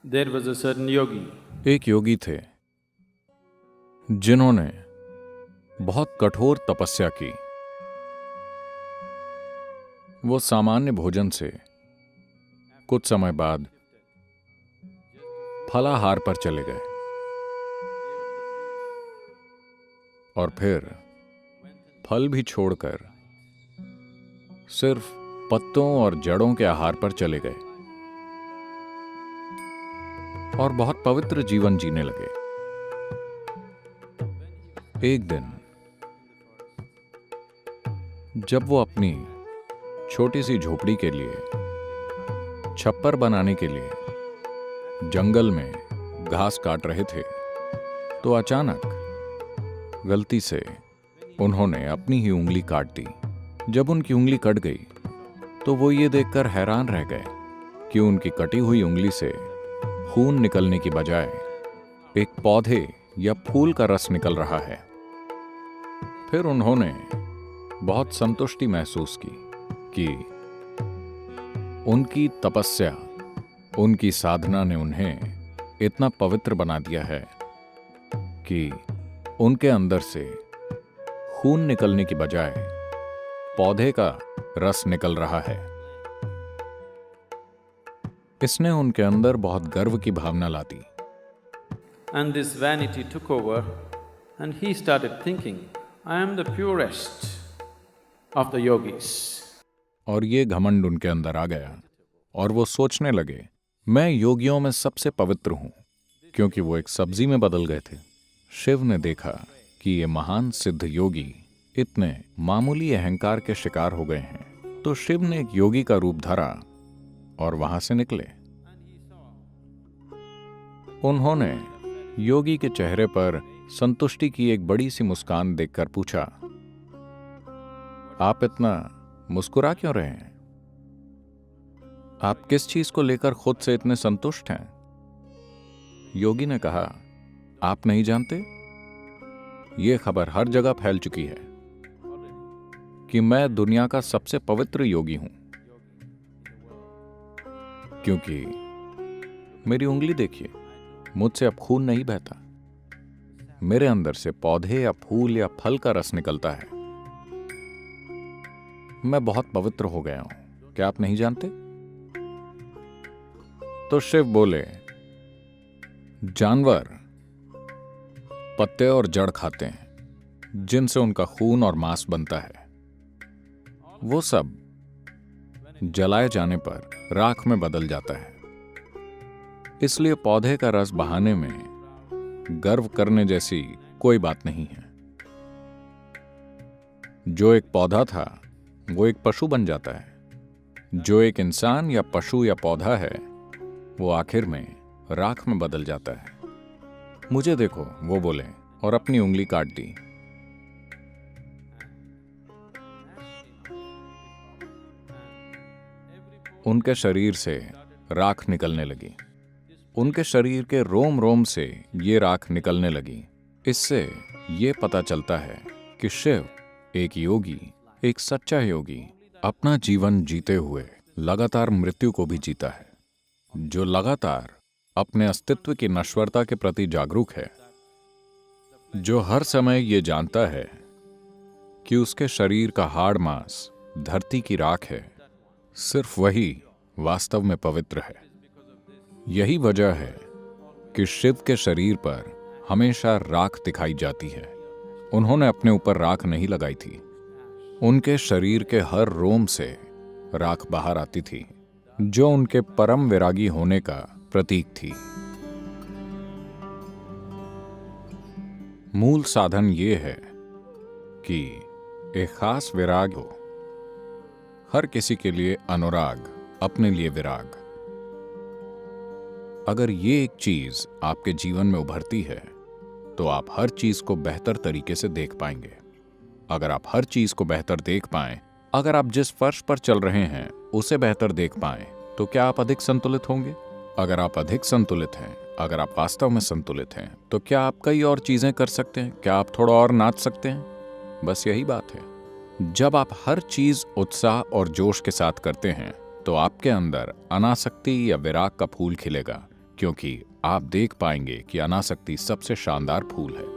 There was a certain yogi. एक योगी थे जिन्होंने बहुत कठोर तपस्या की। वो सामान्य भोजन से कुछ समय बाद फलाहार पर चले गए और फिर फल भी छोड़कर सिर्फ पत्तों और जड़ों के आहार पर चले गए और बहुत पवित्र जीवन जीने लगे। एक दिन जब वो अपनी छोटी सी झोपड़ी के लिए छप्पर बनाने के लिए जंगल में घास काट रहे थे तो अचानक गलती से उन्होंने अपनी ही उंगली काट दी। जब उनकी उंगली कट गई तो वो ये देखकर हैरान रह गए कि उनकी कटी हुई उंगली से खून निकलने की बजाय एक पौधे या फूल का रस निकल रहा है। फिर उन्होंने बहुत संतुष्टि महसूस की कि उनकी तपस्या, उनकी साधना ने उन्हें इतना पवित्र बना दिया है कि उनके अंदर से खून निकलने की बजाय पौधे का रस निकल रहा है। इसने उनके अंदर बहुत गर्व की भावना ला दी। And this vanity took over and he started thinking, I am the purest of the yogis. और ये घमंड उनके अंदर आ गया और वो सोचने लगे, मैं योगियों में सबसे पवित्र हूं, क्योंकि वो एक सब्जी में बदल गए थे। शिव ने देखा कि ये महान सिद्ध योगी इतने मामूली अहंकार के शिकार हो गए हैं, तो शिव ने एक योगी का रूप धरा और वहां से निकले। उन्होंने योगी के चेहरे पर संतुष्टि की एक बड़ी सी मुस्कान देखकर पूछा, आप इतना मुस्कुरा क्यों रहे हैं? आप किस चीज को लेकर खुद से इतने संतुष्ट हैं? योगी ने कहा, आप नहीं जानते, यह खबर हर जगह फैल चुकी है कि मैं दुनिया का सबसे पवित्र योगी हूं, क्योंकि मेरी उंगली देखिए, मुझसे अब खून नहीं बहता, मेरे अंदर से पौधे या फूल या फल का रस निकलता है। मैं बहुत पवित्र हो गया हूं, क्या आप नहीं जानते? तो शिव बोले, जानवर पत्ते और जड़ खाते हैं जिनसे उनका खून और मांस बनता है। वो सब जलाए जाने पर राख में बदल जाता है। इसलिए पौधे का रस बहाने में गर्व करने जैसी कोई बात नहीं है। जो एक पौधा था वो एक पशु बन जाता है, जो एक इंसान या पशु या पौधा है वो आखिर में राख में बदल जाता है। मुझे देखो, वो बोले और अपनी उंगली काट दी। उनके शरीर से राख निकलने लगी, उनके शरीर के रोम रोम से ये राख निकलने लगी। इससे ये पता चलता है कि शिव एक योगी, एक सच्चा योगी, अपना जीवन जीते हुए लगातार मृत्यु को भी जीता है, जो लगातार अपने अस्तित्व की नश्वरता के प्रति जागरूक है, जो हर समय ये जानता है कि उसके शरीर का हाड़ मांस धरती की राख है, सिर्फ वही वास्तव में पवित्र है। यही वजह है कि शिव के शरीर पर हमेशा राख दिखाई जाती है। उन्होंने अपने ऊपर राख नहीं लगाई थी, उनके शरीर के हर रोम से राख बाहर आती थी, जो उनके परम वैरागी होने का प्रतीक थी। मूल साधन ये है कि एक खास विराग हो, हर किसी के लिए अनुराग, अपने लिए विराग। अगर ये एक चीज आपके जीवन में उभरती है तो आप हर चीज को बेहतर तरीके से देख पाएंगे। अगर आप हर चीज को बेहतर देख पाएं, अगर आप जिस फर्श पर चल रहे हैं उसे बेहतर देख पाएं, तो क्या आप अधिक संतुलित होंगे? अगर आप अधिक संतुलित हैं, अगर आप वास्तव में संतुलित हैं, तो क्या आप कई और चीजें कर सकते हैं? क्या आप थोड़ा और नाच सकते हैं? बस यही बात है। जब आप हर चीज उत्साह और जोश के साथ करते हैं तो आपके अंदर अनासक्ति या विराग का फूल खिलेगा, क्योंकि आप देख पाएंगे कि अनासक्ति सबसे शानदार फूल है।